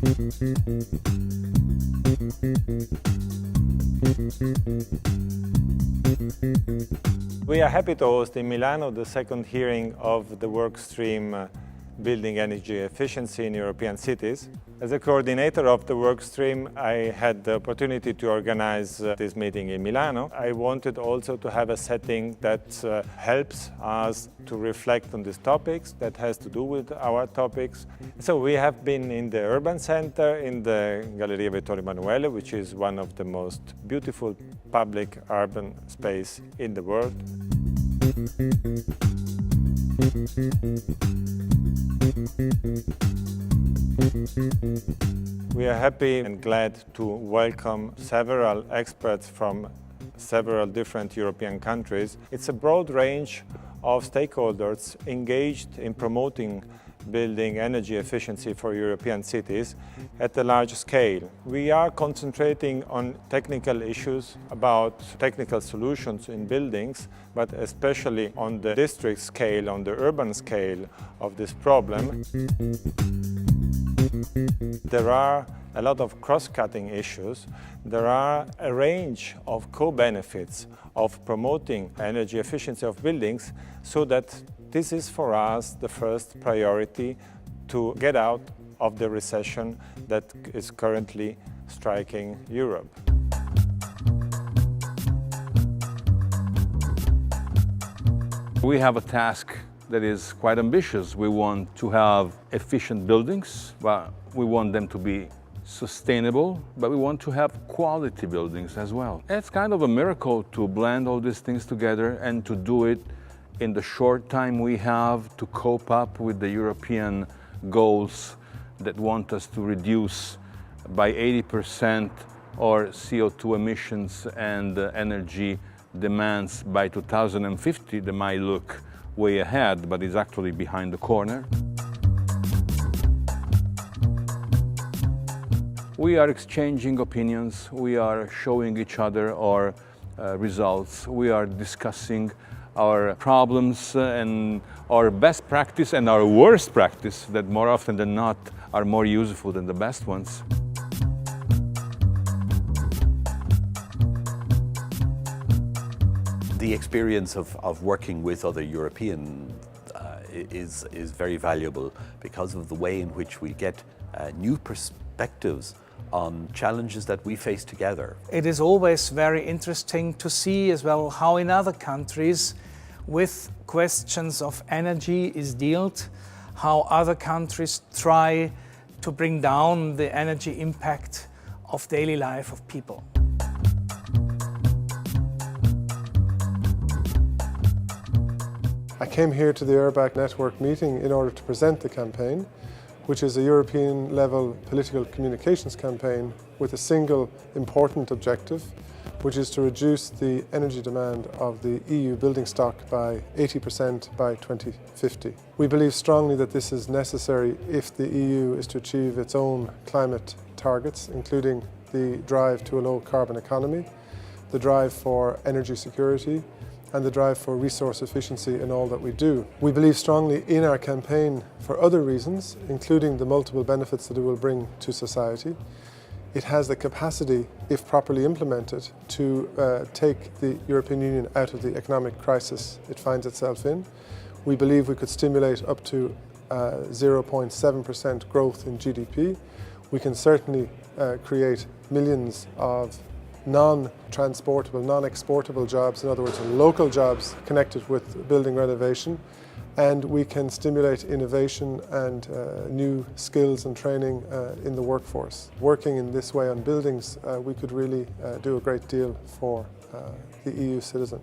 We are happy to host in Milano the second hearing of the Workstream Building Energy Efficiency in European Cities. As a coordinator of the Workstream, I had the opportunity to organize this meeting in Milano. I wanted also to have a setting that helps us to reflect on these topics, that has to do with our topics. So we have been in the urban center, in the Galleria Vittorio Emanuele, which is one of the most beautiful public urban space in the world. We are happy and glad to welcome several experts from several different European countries. It's a broad range of stakeholders engaged in promoting building energy efficiency for European cities at a large scale. We are concentrating on technical issues about technical solutions in buildings, but especially on the district scale, on the urban scale of this problem. There are a lot of cross-cutting issues. There are a range of co-benefits of promoting energy efficiency of buildings, so that this is for us the first priority to get out of the recession that is currently striking Europe. We have a task that is quite ambitious. We want to have efficient buildings, but we want them to be sustainable, but we want to have quality buildings as well. It's kind of a miracle to blend all these things together and to do it in the short time we have to cope up with the European goals that want us to reduce by 80% our CO2 emissions and energy demands by 2050. They might look way ahead, but is actually behind the corner. We are exchanging opinions, we are showing each other our results, we are discussing our problems and our best practice and our worst practice that more often than not are more useful than the best ones. The experience of working with other European is very valuable because of the way in which we get new perspectives on challenges that we face together. It is always very interesting to see as well how in other countries with questions of energy is dealt, how other countries try to bring down the energy impact of daily life of people. I came here to the URBACT network meeting in order to present the campaign, which is a European-level political communications campaign with a single important objective, which is to reduce the energy demand of the EU building stock by 80% by 2050. We believe strongly that this is necessary if the EU is to achieve its own climate targets, including the drive to a low-carbon economy, the drive for energy security, and the drive for resource efficiency in all that we do. We believe strongly in our campaign for other reasons, including the multiple benefits that it will bring to society. It has the capacity, if properly implemented, to take the European Union out of the economic crisis it finds itself in. We believe we could stimulate up to 0.7% growth in GDP. We can certainly create millions of non-transportable, non-exportable jobs, in other words, local jobs connected with building renovation. And we can stimulate innovation and new skills and training in the workforce. Working in this way on buildings, we could really do a great deal for the EU citizen.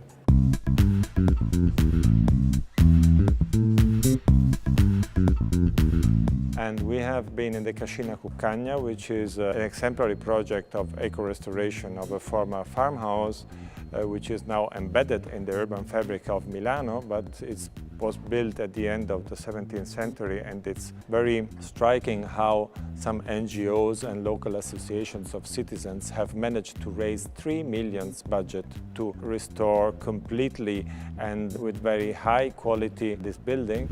And we have been in the Cascina Cuccagna, which is an exemplary project of eco-restoration of a former farmhouse, which is now embedded in the urban fabric of Milano, but it was built at the end of the 17th century, and it's very striking how some NGOs and local associations of citizens have managed to raise 3 million budget to restore completely and with very high quality this building.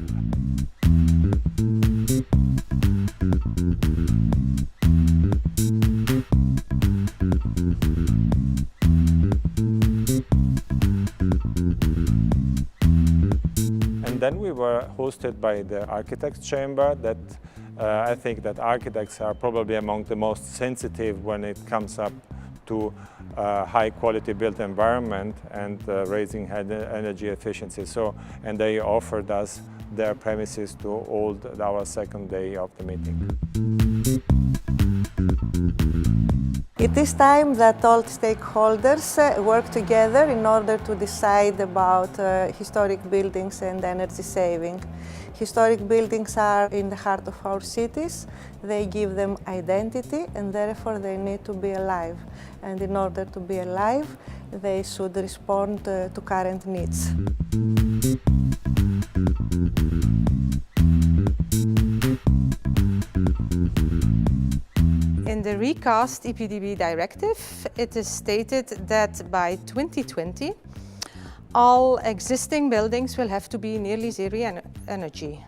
then we were hosted by the Architects Chamber that I think that architects are probably among the most sensitive when it comes up to high quality built environment and raising energy efficiency. And they offered us their premises to hold our second day of the meeting. It is time that all stakeholders work together in order to decide about historic buildings and energy saving. Historic buildings are in the heart of our cities. They give them identity and therefore they need to be alive. And in order to be alive, they should respond to current needs. In the recast EPDB directive, it is stated that by 2020, all existing buildings will have to be nearly zero energy.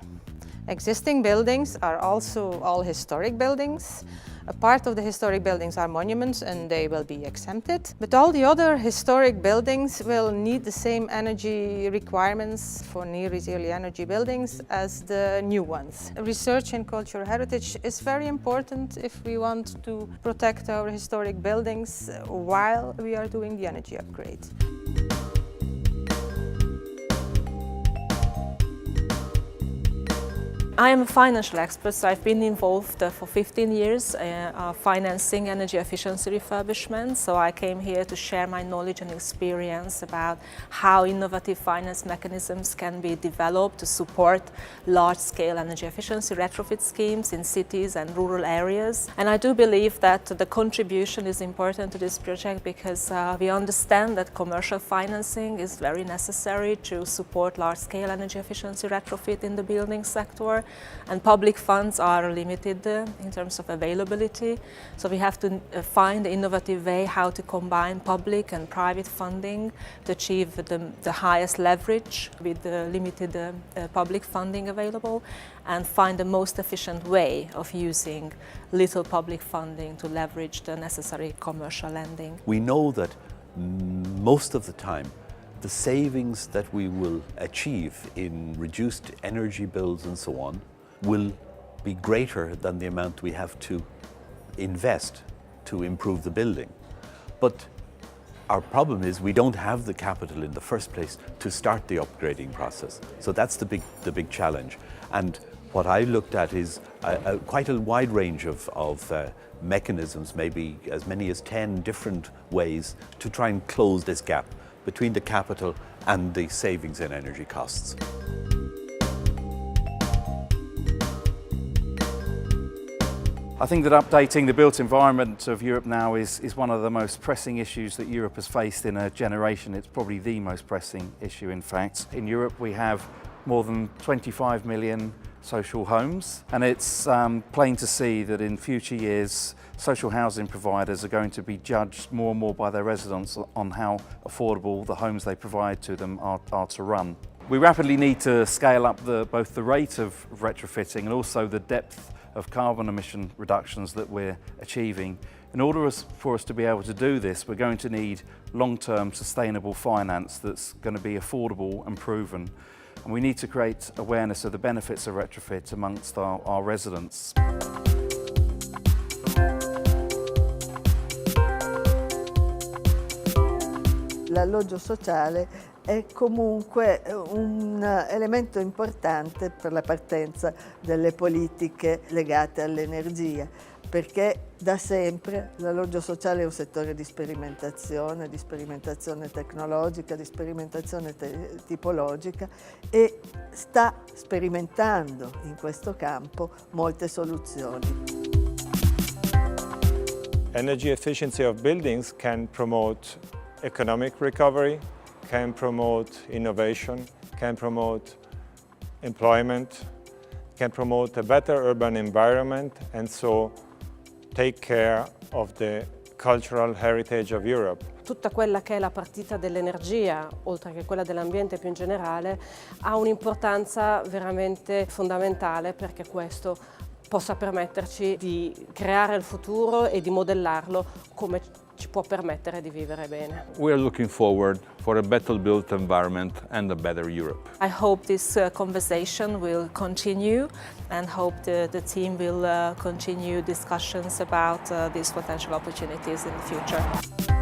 Existing buildings are also all historic buildings. A part of the historic buildings are monuments and they will be exempted. But all the other historic buildings will need the same energy requirements for near zero energy buildings as the new ones. Research in cultural heritage is very important if we want to protect our historic buildings while we are doing the energy upgrade. I am a financial expert, so I've been involved for 15 years financing energy efficiency refurbishment. So I came here to share my knowledge and experience about how innovative finance mechanisms can be developed to support large-scale energy efficiency retrofit schemes in cities and rural areas. And I do believe that the contribution is important to this project because we understand that commercial financing is very necessary to support large-scale energy efficiency retrofit in the building sector. And public funds are limited in terms of availability. So we have to find an innovative way how to combine public and private funding to achieve the highest leverage with the limited public funding available and find the most efficient way of using little public funding to leverage the necessary commercial lending. We know that most of the time the savings that we will achieve in reduced energy bills and so on will be greater than the amount we have to invest to improve the building. But our problem is we don't have the capital in the first place to start the upgrading process. So that's the big challenge. And what I looked at is quite a wide range of mechanisms, maybe as many as 10 different ways to try and close this gap between the capital and the savings in energy costs. I think that updating the built environment of Europe now is one of the most pressing issues that Europe has faced in a generation. It's probably the most pressing issue, in fact. In Europe we have more than 25 million social homes, and it's plain to see that in future years social housing providers are going to be judged more and more by their residents on how affordable the homes they provide to them are to run. We rapidly need to scale up both the rate of retrofitting and also the depth of carbon emission reductions that we're achieving. In order for us to be able to do this, we're going to need long-term sustainable finance that's going to be affordable and proven. And we need to create awareness of the benefits of retrofit amongst our residents. L'alloggio sociale è comunque un elemento importante per la partenza delle politiche legate all'energia, perché da sempre l'alloggio sociale è un settore di sperimentazione tecnologica, di sperimentazione tipologica e sta sperimentando in questo campo molte soluzioni. Energy efficiency of buildings can promote economic recovery, can promote innovation, can promote employment, can promote a better urban environment, and so take care of the cultural heritage of Europe. Tutta quella che è la partita dell'energia, oltre che quella dell'ambiente più in generale, ha un'importanza veramente fondamentale perché questo possa permetterci di creare il futuro e di modellarlo come ci può permettere di vivere bene. We are looking forward for a better built environment and a better Europe. I hope this conversation will continue and hope the team will continue discussions about these potential opportunities in the future.